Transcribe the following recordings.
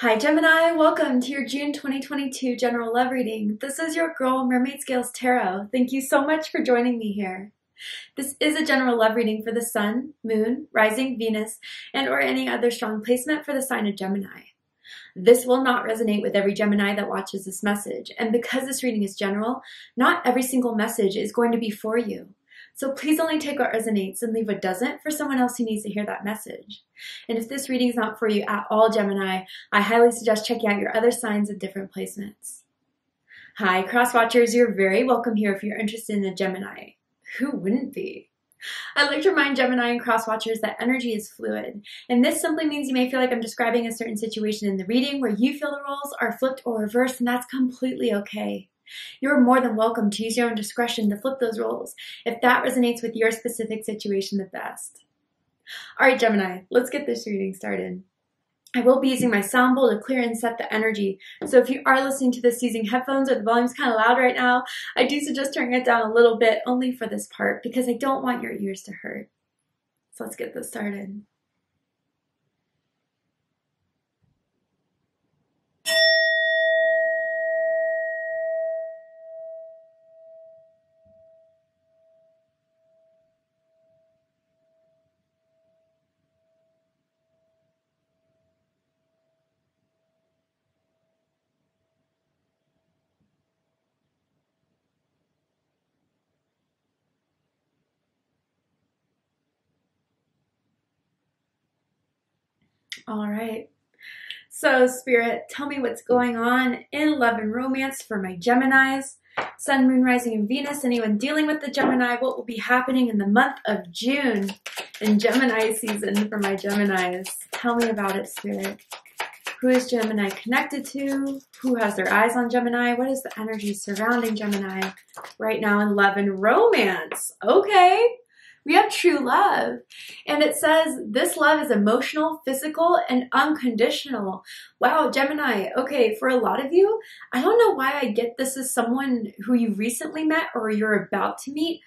Hi Gemini, welcome to your June 2022 general love reading. This is your girl Mermaid Scales Tarot. Thank you so much for joining me here. This is a general love reading for the Sun, Moon, Rising, Venus, and or any other strong placement for the sign of Gemini. This will not resonate with every Gemini that watches this message, and because this reading is general, not every single message is going to be for you. So please only take what resonates and leave what doesn't for someone else who needs to hear that message. And if this reading is not for you at all, Gemini, I highly suggest checking out your other signs of different placements. Hi, cross watchers, you're very welcome here if you're interested in a Gemini. Who wouldn't be? I'd like to remind Gemini and cross watchers that energy is fluid, and this simply means you may feel like I'm describing a certain situation in the reading where you feel the roles are flipped or reversed, and that's completely okay. You're more than welcome to use your own discretion to flip those roles if that resonates with your specific situation the best. All right, Gemini, let's get this reading started. I will be using my sound bowl to clear and set the energy. So if you are listening to this using headphones or the volume's kind of loud right now, I do suggest turning it down a little bit only for this part because I don't want your ears to hurt. So let's get this started. All right. So, Spirit, tell me what's going on in love and romance for my Geminis. Sun, Moon, Rising, and Venus. Anyone dealing with the Gemini, what will be happening in the month of June in Gemini season for my Geminis? Tell me about it, Spirit. Who is Gemini connected to? Who has their eyes on Gemini? What is the energy surrounding Gemini right now in love and romance? Okay. We have true love, and it says this love is emotional, physical, and unconditional. Wow, Gemini. Okay, for a lot of you, I don't know why I get this as someone who you recently met or you're about to meet.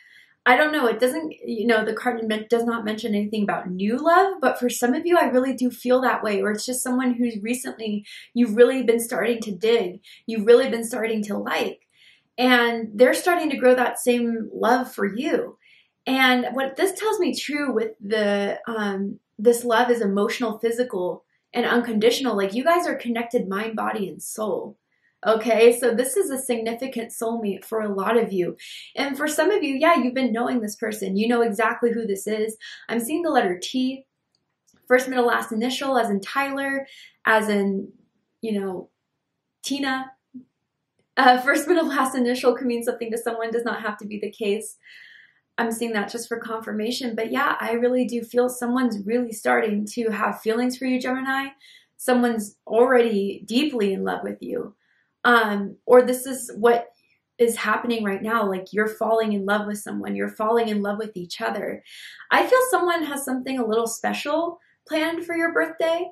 I don't know. It doesn't, the card does not mention anything about new love, but for some of you, I really do feel that way, or it's just someone who's recently, you've really been starting to dig. You've really been starting to like, and they're starting to grow that same love for you. And what this tells me true with the this love is emotional, physical, and unconditional. Like you guys are connected mind, body, and soul. Okay, so this is a significant soulmate for a lot of you. And for some of you, yeah, you've been knowing this person. You know exactly who this is. I'm seeing the letter T, first, middle, last initial, as in Tyler, as in, Tina. First, middle, last initial can mean something to someone, does not have to be the case. I'm seeing that just for confirmation. But yeah, I really do feel someone's really starting to have feelings for you, Gemini. Someone's already deeply in love with you. Or this is what is happening right now. Like you're falling in love with someone. You're falling in love with each other. I feel someone has something a little special planned for your birthday.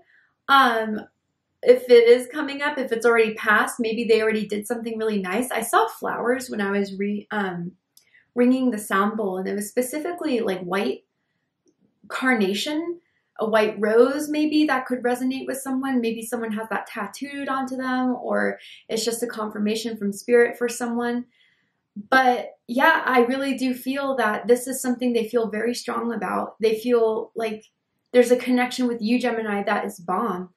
If it is coming up, if it's already passed, maybe they already did something really nice. I saw flowers when I was ringing the sound bowl, and it was specifically like white carnation, a white rose maybe that could resonate with someone. Maybe someone has that tattooed onto them, or it's just a confirmation from spirit for someone. But yeah, I really do feel that this is something they feel very strong about. They feel like there's a connection with you, Gemini, that is bomb.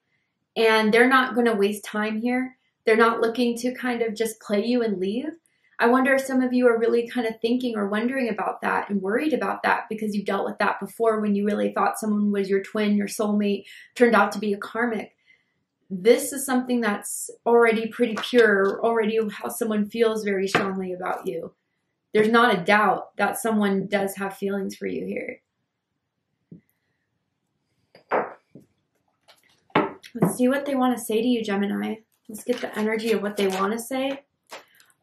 And they're not going to waste time here. They're not looking to kind of just play you and leave. I wonder if some of you are really kind of thinking or wondering about that and worried about that because you've dealt with that before when you really thought someone was your twin, your soulmate, turned out to be a karmic. This is something that's already pretty pure, already how someone feels very strongly about you. There's not a doubt that someone does have feelings for you here. Let's see what they want to say to you, Gemini. Let's get the energy of what they want to say.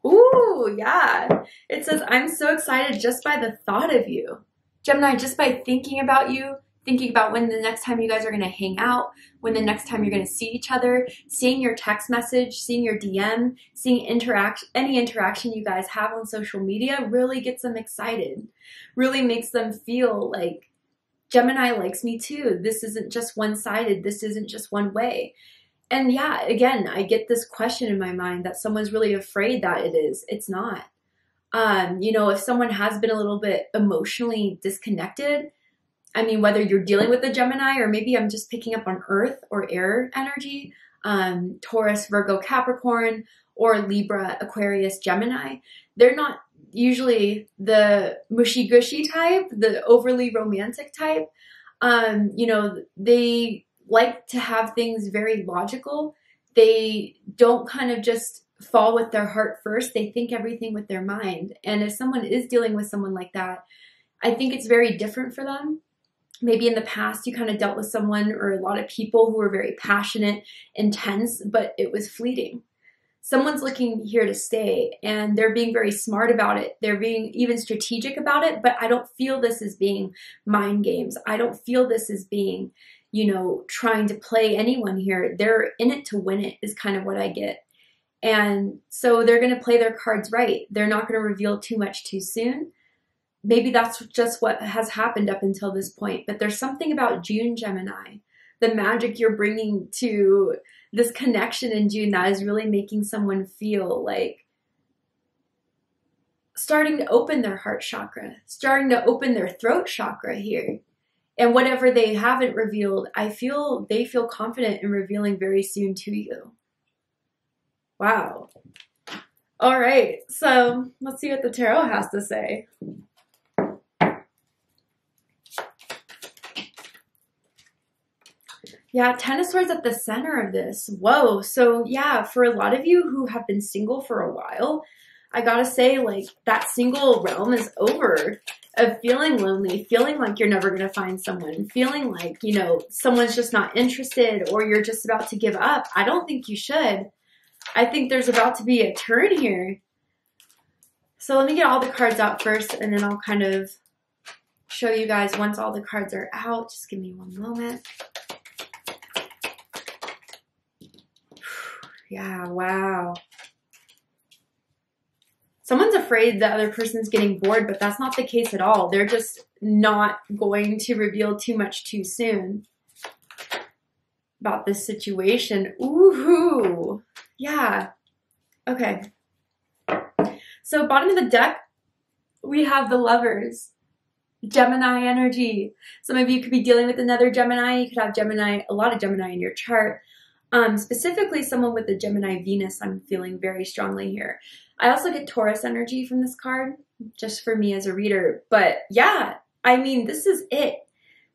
Ooh, yeah. It says, I'm so excited just by the thought of you. Gemini, just by thinking about you, thinking about when the next time you guys are going to hang out, when the next time you're going to see each other, seeing your text message, seeing your DM, seeing any interaction you guys have on social media really gets them excited. Really makes them feel like Gemini likes me too. This isn't just one-sided. This isn't just one way. And yeah, again, I get this question in my mind that someone's really afraid that it is. It's not. You know, if someone has been a little bit emotionally disconnected, I mean, whether you're dealing with a Gemini or maybe I'm just picking up on Earth or air energy, Taurus, Virgo, Capricorn, or Libra, Aquarius, Gemini, they're not usually the mushy gushy type, the overly romantic type. You know, they like to have things very logical. They don't kind of just fall with their heart first. They think everything with their mind. And if someone is dealing with someone like that, I think it's very different for them. Maybe in the past you kind of dealt with someone or a lot of people who were very passionate, intense, but it was fleeting. Someone's looking here to stay and they're being very smart about it. They're being even strategic about it, but I don't feel this as being mind games. I don't feel this as being, you know, trying to play anyone here. They're in it to win it is kind of what I get. And so they're going to play their cards right. They're not going to reveal too much too soon. Maybe that's just what has happened up until this point. But there's something about June, Gemini, the magic you're bringing to this connection in June that is really making someone feel like starting to open their heart chakra, starting to open their throat chakra here. And whatever they haven't revealed, I feel they feel confident in revealing very soon to you. Wow. All right. So let's see what the tarot has to say. Yeah, Ten of Swords at the center of this. Whoa. So yeah, for a lot of you who have been single for a while, I gotta say, like, that single realm is over. Of feeling lonely, feeling like you're never gonna find someone, feeling like, you know, someone's just not interested or you're just about to give up. I don't think you should. I think there's about to be a turn here. So let me get all the cards out first and then I'll kind of show you guys once all the cards are out. Just give me one moment. Yeah, wow. Someone's afraid the other person's getting bored, but that's not the case at all. They're just not going to reveal too much too soon about this situation. Ooh, yeah. Okay. So bottom of the deck, we have the Lovers. Gemini energy. Some of you could be dealing with another Gemini. You could have Gemini, a lot of Gemini in your chart. Specifically someone with the Gemini Venus, I'm feeling very strongly here. I also get Taurus energy from this card, just for me as a reader. But yeah, I mean, this is it.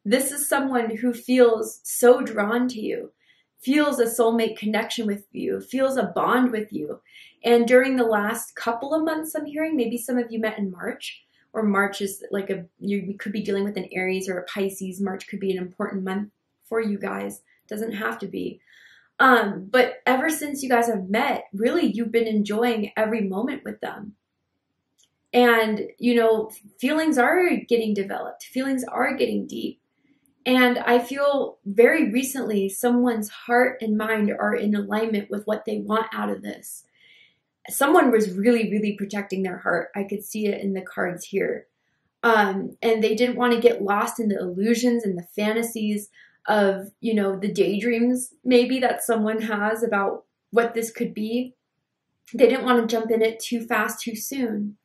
This is someone who feels so drawn to you, feels a soulmate connection with you, feels a bond with you. And during the last couple of months, I'm hearing, maybe some of you met in March, or March is like you could be dealing with an Aries or a Pisces. March could be an important month for you guys. Doesn't have to be. But ever since you guys have met, really, you've been enjoying every moment with them. And, you know, feelings are getting developed. Feelings are getting deep. And I feel very recently someone's heart and mind are in alignment with what they want out of this. Someone was really, really protecting their heart. I could see it in the cards here. And they didn't want to get lost in the illusions and the fantasies of, you know, the daydreams maybe that someone has about what this could be. They didn't want to jump in it too fast, too soon.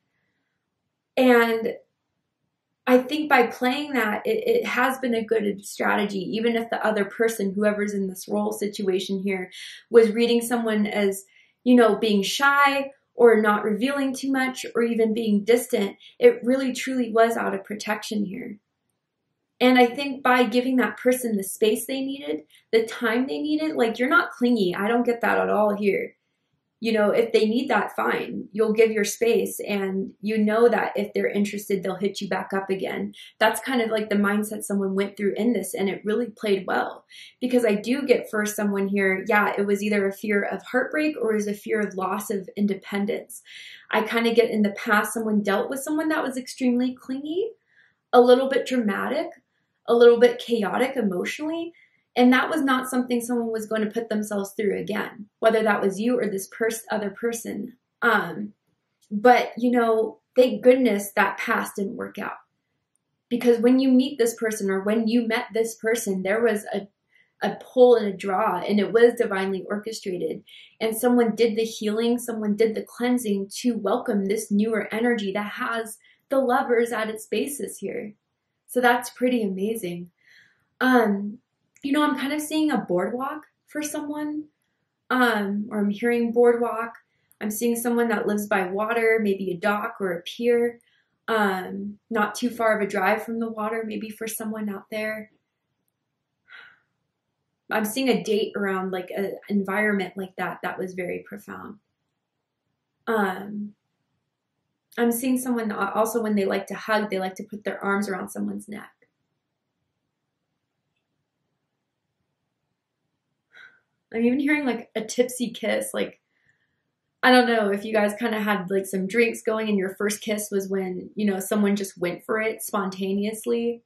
And I think by playing that, it has been a good strategy, even if the other person, whoever's in this role situation here, was reading someone as, you know, being shy or not revealing too much or even being distant. It really truly was out of protection here. And I think by giving that person the space they needed, the time they needed, like, you're not clingy. I don't get that at all here. You know, if they need that, fine. You'll give your space, and you know that if they're interested, they'll hit you back up again. That's kind of like the mindset someone went through in this, and it really played well. Because I do get for someone here, yeah, it was either a fear of heartbreak or it was a fear of loss of independence. I kind of get in the past someone dealt with someone that was extremely clingy, a little bit dramatic, a little bit chaotic emotionally, and that was not something someone was going to put themselves through again, whether that was you or this other person. But, you know, thank goodness that past didn't work out. Because when you meet this person, or when you met this person, there was a pull and a draw, and it was divinely orchestrated. And someone did the healing, someone did the cleansing to welcome this newer energy that has the Lovers at its basis here. So that's pretty amazing. You know, I'm kind of seeing a boardwalk for someone, or I'm hearing boardwalk. I'm seeing someone that lives by water, maybe a dock or a pier, not too far of a drive from the water, maybe for someone out there. I'm seeing a date around like an environment like that. That was very profound. I'm seeing someone also, when they like to hug, they like to put their arms around someone's neck. I'm even hearing like a tipsy kiss. Like, I don't know if you guys kind of had like some drinks going and your first kiss was when, you know, someone just went for it spontaneously.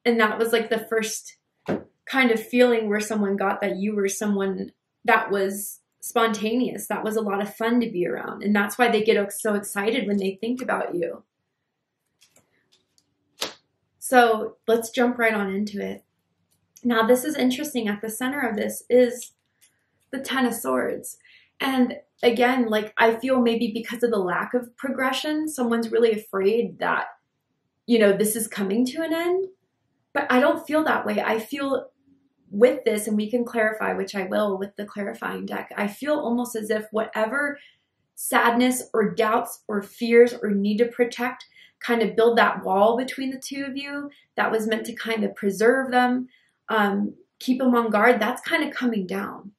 And that was like the first kind of feeling where someone got that you were someone that was spontaneous. That was a lot of fun to be around. And that's why they get so excited when they think about you. So let's jump right on into it. Now, this is interesting. At the center of this is the Ten of Swords. And again, like, I feel maybe because of the lack of progression, someone's really afraid that, you know, this is coming to an end. But I don't feel that way. I feel with this, and we can clarify, which I will with the clarifying deck, I feel almost as if whatever sadness or doubts or fears or need to protect kind of build that wall between the two of you that was meant to kind of preserve them, keep them on guard, that's kind of coming down.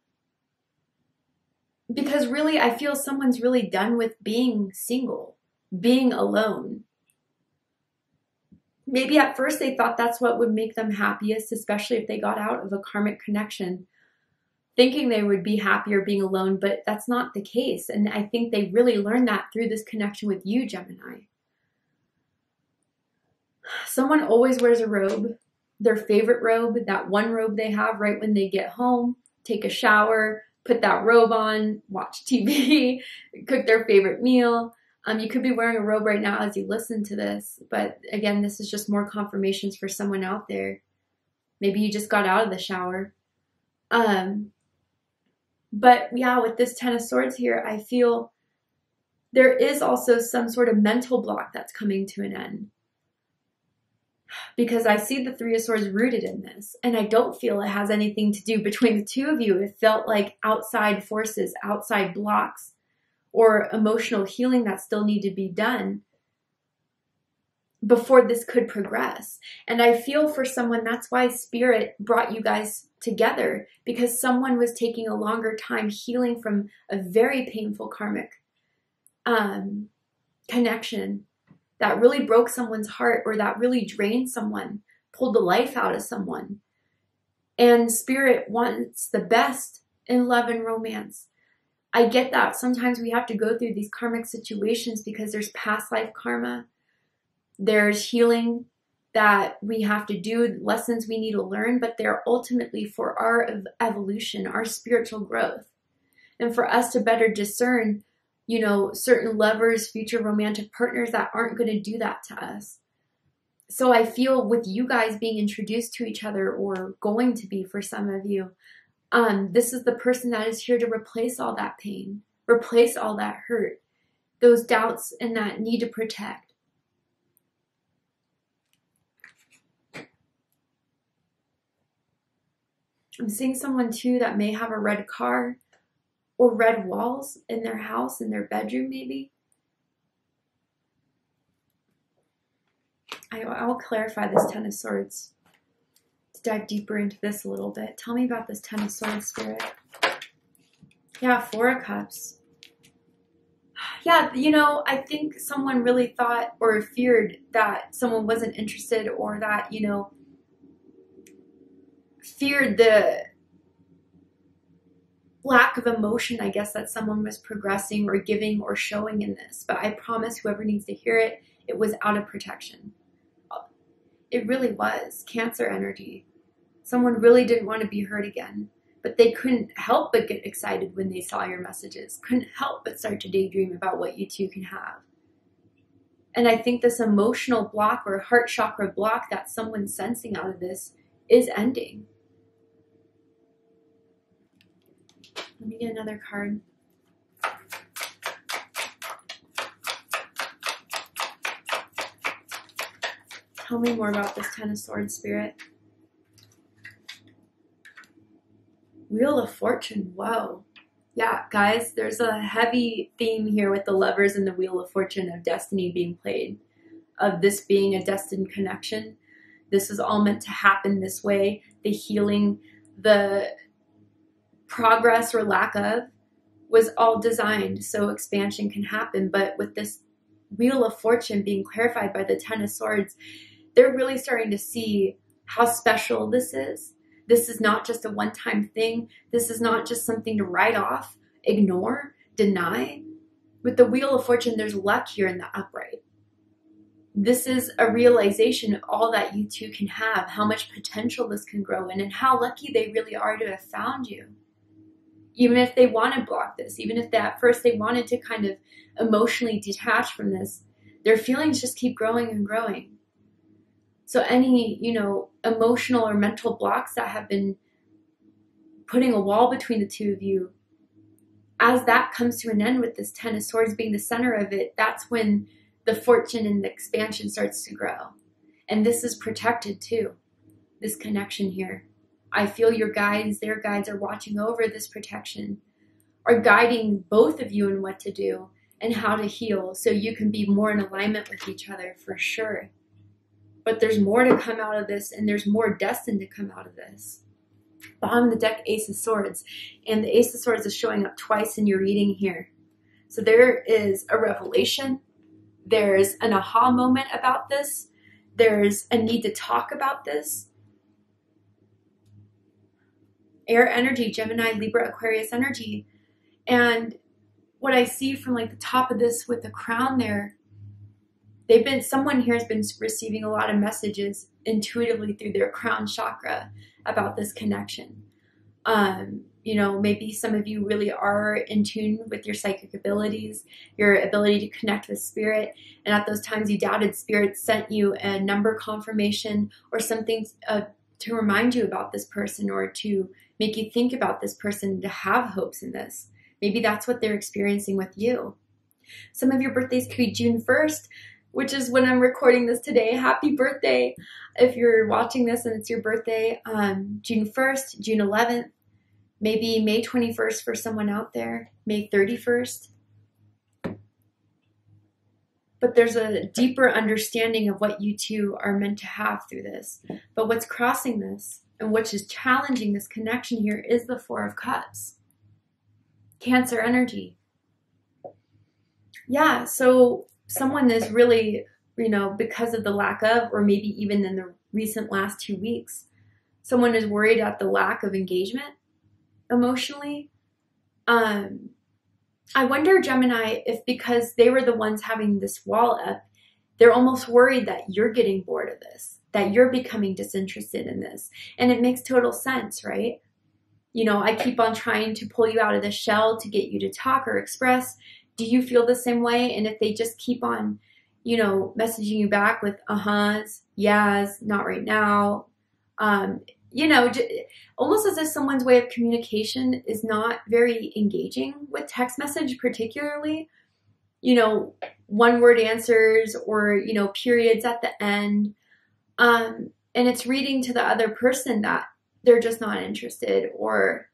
Because really, I feel someone's really done with being single, being alone. Maybe at first they thought that's what would make them happiest, especially if they got out of a karmic connection, thinking they would be happier being alone, but that's not the case. And I think they really learned that through this connection with you, Gemini. Someone always wears a robe, their favorite robe, that one robe they have right when they get home, take a shower, put that robe on, watch TV, cook their favorite meal. You could be wearing a robe right now as you listen to this, but again, this is just more confirmations for someone out there. Maybe you just got out of the shower. But yeah, with this Ten of Swords here, I feel there is also some sort of mental block that's coming to an end. Because I see the Three of Swords rooted in this, and I don't feel it has anything to do between the two of you. It felt like outside forces, outside blocks, or emotional healing that still need to be done before this could progress. And I feel for someone, that's why Spirit brought you guys together, because someone was taking a longer time healing from a very painful karmic connection that really broke someone's heart, or that really drained someone, pulled the life out of someone. And Spirit wants the best in love and romance. I get that. Sometimes we have to go through these karmic situations because there's past life karma. There's healing that we have to do, lessons we need to learn, but they're ultimately for our evolution, our spiritual growth. And for us to better discern, you know, certain lovers, future romantic partners that aren't going to do that to us. So I feel with you guys being introduced to each other, or going to be for some of you, this is the person that is here to replace all that pain, replace all that hurt, those doubts and that need to protect. I'm seeing someone too that may have a red car or red walls in their house, in their bedroom maybe. I will clarify this Ten of Swords. To dive deeper into this a little bit. Tell me about this Ten of Swords, Spirit. Yeah, Four of Cups. Yeah, you know, I think someone really thought or feared that someone wasn't interested, or that, you know, feared the lack of emotion, I guess, that someone was progressing or giving or showing in this. But I promise whoever needs to hear it, it was out of protection. It really was Cancer energy. Someone really didn't want to be hurt again, but they couldn't help but get excited when they saw your messages, couldn't help but start to daydream about what you two can have. And I think this emotional block or heart chakra block that someone's sensing out of this is ending. Let me get another card. Tell me more about this Ten of Swords, Spirit. Wheel of Fortune. Whoa. Yeah, guys, there's a heavy theme here with the Lovers and the Wheel of Fortune of destiny being played, of this being a destined connection. This is all meant to happen this way. The healing, the progress or lack of was all designed so expansion can happen. But with this Wheel of Fortune being clarified by the Ten of Swords, they're really starting to see how special this is. This is not just a one-time thing. This is not just something to write off, ignore, deny. With the Wheel of Fortune, there's luck here in the upright. This is a realization of all that you two can have, how much potential this can grow in, and how lucky they really are to have found you. Even if they want to block this, even if at first they wanted to kind of emotionally detach from this, their feelings just keep growing and growing. So any, emotional or mental blocks that have been putting a wall between the two of you, as that comes to an end with this Ten of Swords being the center of it, that's when the fortune and the expansion starts to grow. And this is protected too, this connection here. I feel your guides, their guides are watching over this protection, are guiding both of you in what to do and how to heal so you can be more in alignment with each other for sure. But there's more to come out of this, and there's more destined to come out of this. Bottom of the deck, Ace of Swords. And the Ace of Swords is showing up twice in your reading here. So there is a revelation. There's an aha moment about this. There's a need to talk about this. Air energy, Gemini, Libra, Aquarius energy. And what I see from like the top of this with the crown there, someone here has been receiving a lot of messages intuitively through their crown chakra about this connection. Maybe some of you really are in tune with your psychic abilities, your ability to connect with spirit. And at those times you doubted, spirit sent you a number confirmation or something to remind you about this person, or to make you think about this person, to have hopes in this. Maybe that's what they're experiencing with you. Some of your birthdays could be June 1st, which is when I'm recording this today. Happy birthday if you're watching this and it's your birthday. June 1st, June 11th, maybe May 21st for someone out there, May 31st. But there's a deeper understanding of what you two are meant to have through this. But what's crossing this and which is challenging this connection here is the Four of Cups. Cancer energy. Yeah, so someone is really, because of the lack of, or maybe even in the recent last 2 weeks, someone is worried at the lack of engagement emotionally. I wonder, Gemini, if because they were the ones having this wall up, they're almost worried that you're getting bored of this, that you're becoming disinterested in this. And it makes total sense, right? I keep on trying to pull you out of the shell to get you to talk or express. Do you feel the same way? And if they just keep on, messaging you back with uh-huhs, yeahs, not right now, almost as if someone's way of communication is not very engaging with text message, particularly, one word answers or, periods at the end. And it's reading to the other person that they're just not interested, or,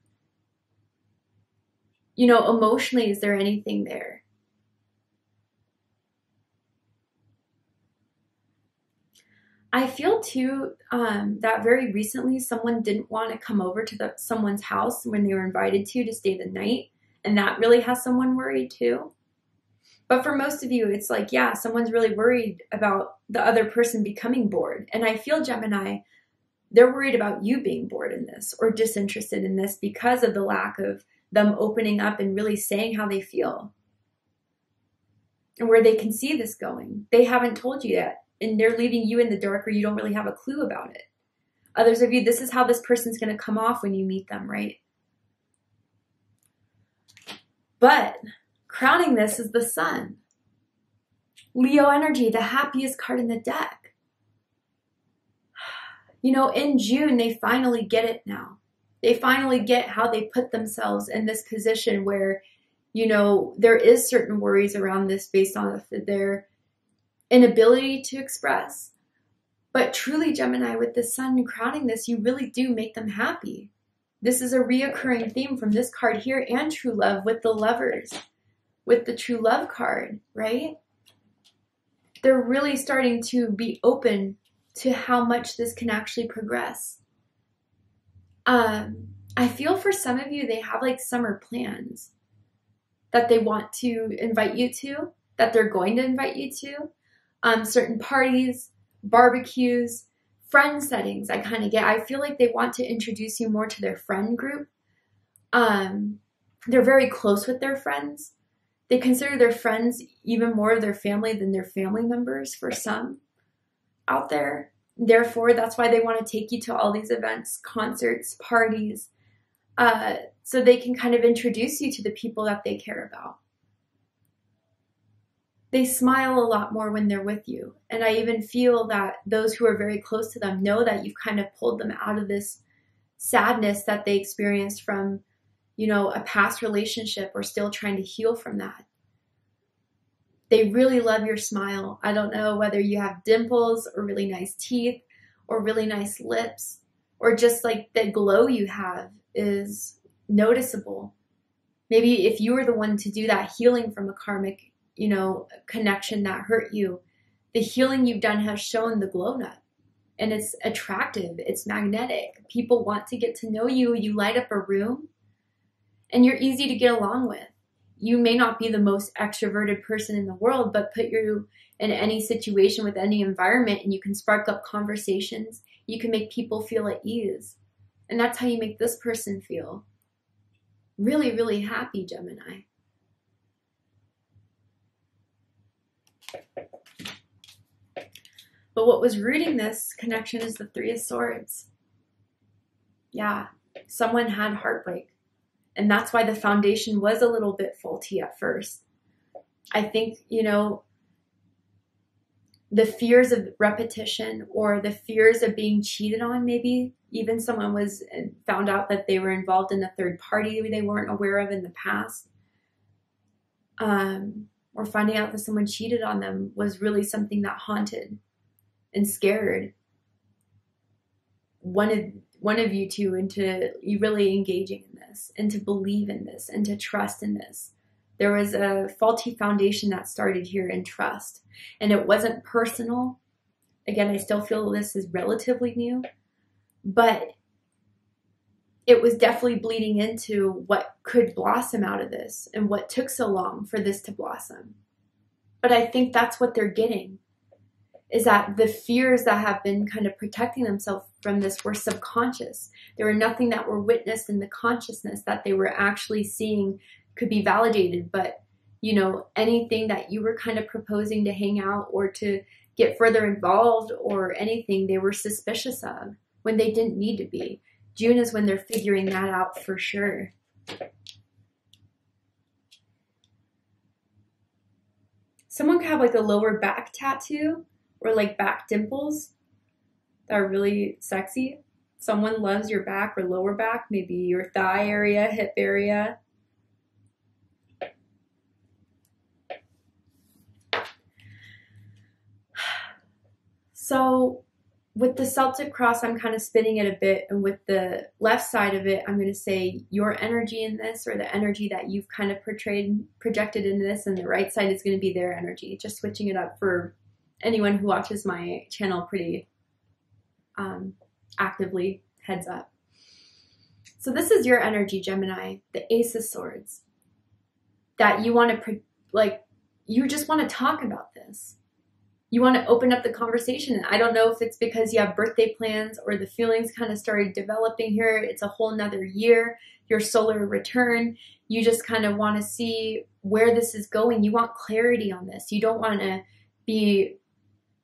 emotionally, is there anything there? I feel too that very recently someone didn't want to come over to someone's house when they were invited to stay the night. And that really has someone worried too. But for most of you, it's like, yeah, someone's really worried about the other person becoming bored. And I feel, Gemini, they're worried about you being bored in this or disinterested in this because of the lack of them opening up and really saying how they feel and where they can see this going. They haven't told you yet, and they're leaving you in the dark, or you don't really have a clue about it. Others of you, this is how this person's going to come off when you meet them, right? But crowning this is the Sun. Leo energy, the happiest card in the deck. You know, in June, they finally get it now. They finally get how they put themselves in this position where, you know, there is certain worries around this based on their inability to express. But truly, Gemini, with the sun crowning this, you really do make them happy. This is a reoccurring theme from this card here and true love with the lovers, with the true love card, right? They're really starting to be open to how much this can actually progress. I feel for some of you, they have like summer plans that they want to invite you to, that they're going to invite you to. Certain parties, barbecues, friend settings, I feel like they want to introduce you more to their friend group. They're very close with their friends. They consider their friends even more of their family than their family members for some out there. Therefore, that's why they want to take you to all these events, concerts, parties, so they can kind of introduce you to the people that they care about. They smile a lot more when they're with you. And I even feel that those who are very close to them know that you've kind of pulled them out of this sadness that they experienced from, you know, a past relationship, or still trying to heal from that. They really love your smile. I don't know whether you have dimples or really nice teeth or really nice lips, or just like the glow you have is noticeable. Maybe if you were the one to do that healing from a karmic, you know, connection that hurt you, the healing you've done has shown the glow nut. And it's attractive. It's magnetic. People want to get to know you. You light up a room and you're easy to get along with. You may not be the most extroverted person in the world, but put you in any situation with any environment and you can spark up conversations. You can make people feel at ease. And that's how you make this person feel. Really, really happy, Gemini. But what was rooting this connection is the Three of Swords. Yeah, someone had heartbreak. And that's why the foundation was a little bit faulty at first. I think, you know, the fears of repetition or the fears of being cheated on, maybe even someone was found out that they were involved in a third party they weren't aware of in the past. Or finding out that someone cheated on them was really something that haunted and scared one of you two into you really engaging in this, and to believe in this, and to trust in this. There was a faulty foundation that started here in trust, and it wasn't personal. Again, I still feel this is relatively new, but it was definitely bleeding into what could blossom out of this and what took so long for this to blossom. But I think that's what they're getting, is that the fears that have been kind of protecting themselves from this were subconscious. There were nothing that were witnessed in the consciousness that they were actually seeing could be validated. But, you know, anything that you were kind of proposing to hang out or to get further involved or anything, they were suspicious of when they didn't need to be. June is when they're figuring that out for sure. Someone could have like a lower back tattoo or like back dimples that are really sexy. Someone loves your back or lower back, maybe your thigh area, hip area. So with the Celtic cross, I'm kind of spinning it a bit. And with the left side of it, I'm going to say your energy in this, or the energy that you've kind of projected in this. And the right side is going to be their energy. Just switching it up for anyone who watches my channel pretty actively, heads up. So this is your energy, Gemini, the Ace of Swords. That you want to, you just want to talk about this. You want to open up the conversation. And I don't know if it's because you have birthday plans or the feelings kind of started developing here. It's a whole nother year, your solar return. You just kind of want to see where this is going. You want clarity on this. You don't want to be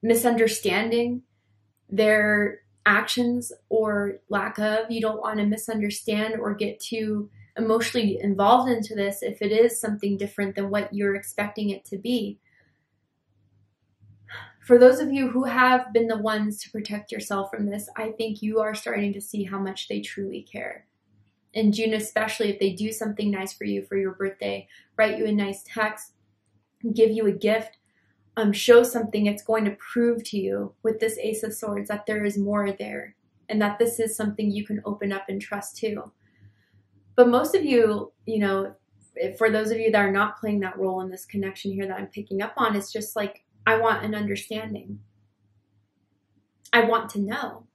misunderstanding their actions or lack of. You don't want to misunderstand or get too emotionally involved into this if it is something different than what you're expecting it to be. For those of you who have been the ones to protect yourself from this, I think you are starting to see how much they truly care. In June, especially, if they do something nice for you for your birthday, write you a nice text, give you a gift, show something, it's going to prove to you with this Ace of Swords that there is more there and that this is something you can open up and trust too. But most of you, you know, for those of you that are not playing that role in this connection here that I'm picking up on, it's just like, I want an understanding. I want to know.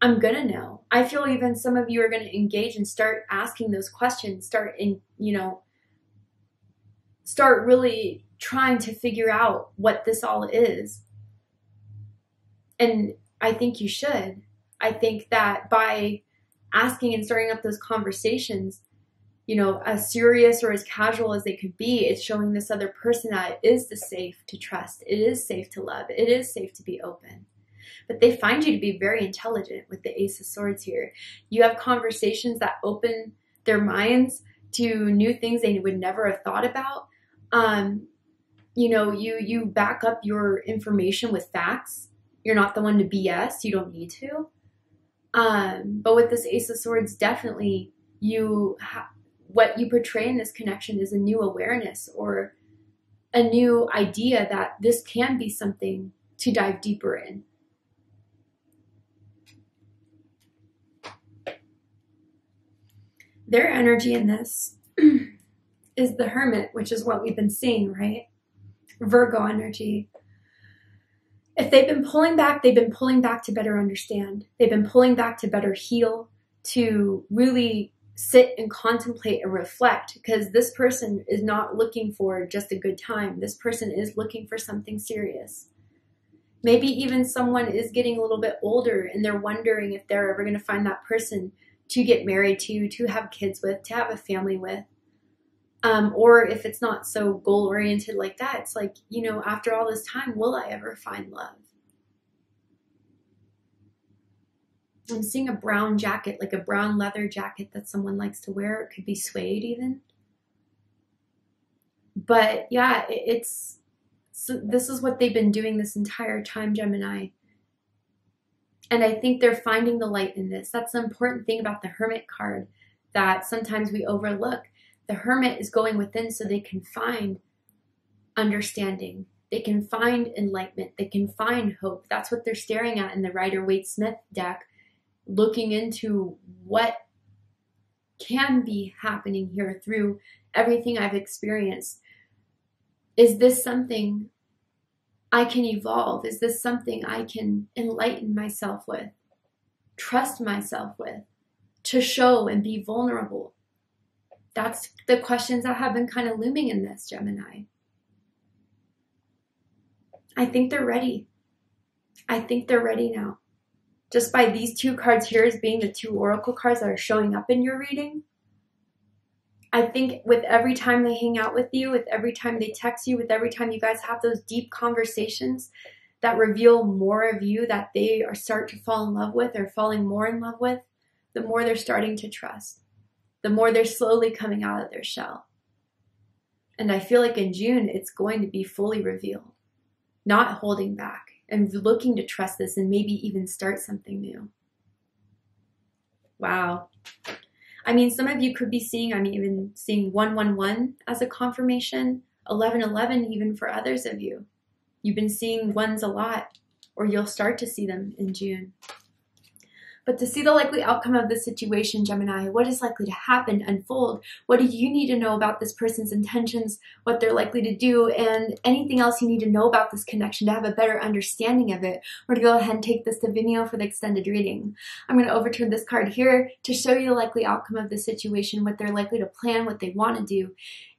I'm gonna know. I feel even some of you are gonna engage and start asking those questions, start really trying to figure out what this all is. And I think you should. I think that by asking and starting up those conversations, you know, as serious or as casual as they could be, it's showing this other person that it is safe to trust. It is safe to love. It is safe to be open. But they find you to be very intelligent with the Ace of Swords here. You have conversations that open their minds to new things they would never have thought about. You know, you back up your information with facts. You're not the one to BS. You don't need to. But with this Ace of Swords, definitely what you portray in this connection is a new awareness or a new idea that this can be something to dive deeper in. Their energy in this is the Hermit, which is what we've been seeing, right? Virgo energy. If they've been pulling back, they've been pulling back to better understand. They've been pulling back to better heal, to really sit and contemplate and reflect, because this person is not looking for just a good time. This person is looking for something serious. Maybe even someone is getting a little bit older and they're wondering if they're ever going to find that person to get married to have kids with, to have a family with. Or if it's not so goal-oriented like that, it's like, you know, after all this time, will I ever find love? I'm seeing a brown jacket, like a brown leather jacket that someone likes to wear. It could be suede even. But yeah, this is what they've been doing this entire time, Gemini. And I think they're finding the light in this. That's the important thing about the Hermit card that sometimes we overlook. The Hermit is going within so they can find understanding. They can find enlightenment. They can find hope. That's what they're staring at in the Rider-Waite-Smith deck, looking into what can be happening here through everything I've experienced. Is this something I can evolve? Is this something I can enlighten myself with, trust myself with, to show and be vulnerable? That's the questions that have been kind of looming in this, Gemini. I think they're ready. I think they're ready now. Just by these two cards here as being the two oracle cards that are showing up in your reading, I think with every time they hang out with you, with every time they text you, with every time you guys have those deep conversations that reveal more of you that they start to fall in love with or falling more in love with, the more they're starting to trust, the more they're slowly coming out of their shell. And I feel like in June, it's going to be fully revealed, not holding back and looking to trust this and maybe even start something new. Wow. I mean, some of you could be seeing, I'm even seeing 111 as a confirmation, 1111 even for others of you. You've been seeing ones a lot, or you'll start to see them in June. But to see the likely outcome of the situation, Gemini, what is likely to happen, unfold, what do you need to know about this person's intentions, what they're likely to do, and anything else you need to know about this connection to have a better understanding of it, we're going to go ahead and take this to Vimeo for the extended reading. I'm going to overturn this card here to show you the likely outcome of the situation, what they're likely to plan, what they want to do,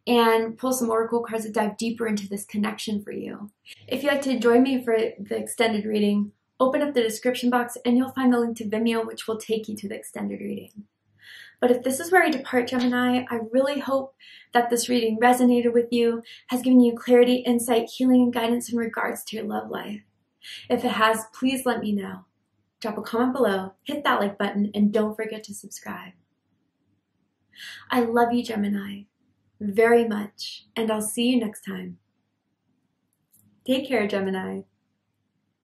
and pull some oracle cards that dive deeper into this connection for you. If you'd like to join me for the extended reading, open up the description box and you'll find the link to Vimeo, which will take you to the extended reading. But if this is where I depart, Gemini, I really hope that this reading resonated with you, has given you clarity, insight, healing, and guidance in regards to your love life. If it has, please let me know. Drop a comment below, hit that like button, and don't forget to subscribe. I love you, Gemini, very much, and I'll see you next time. Take care, Gemini.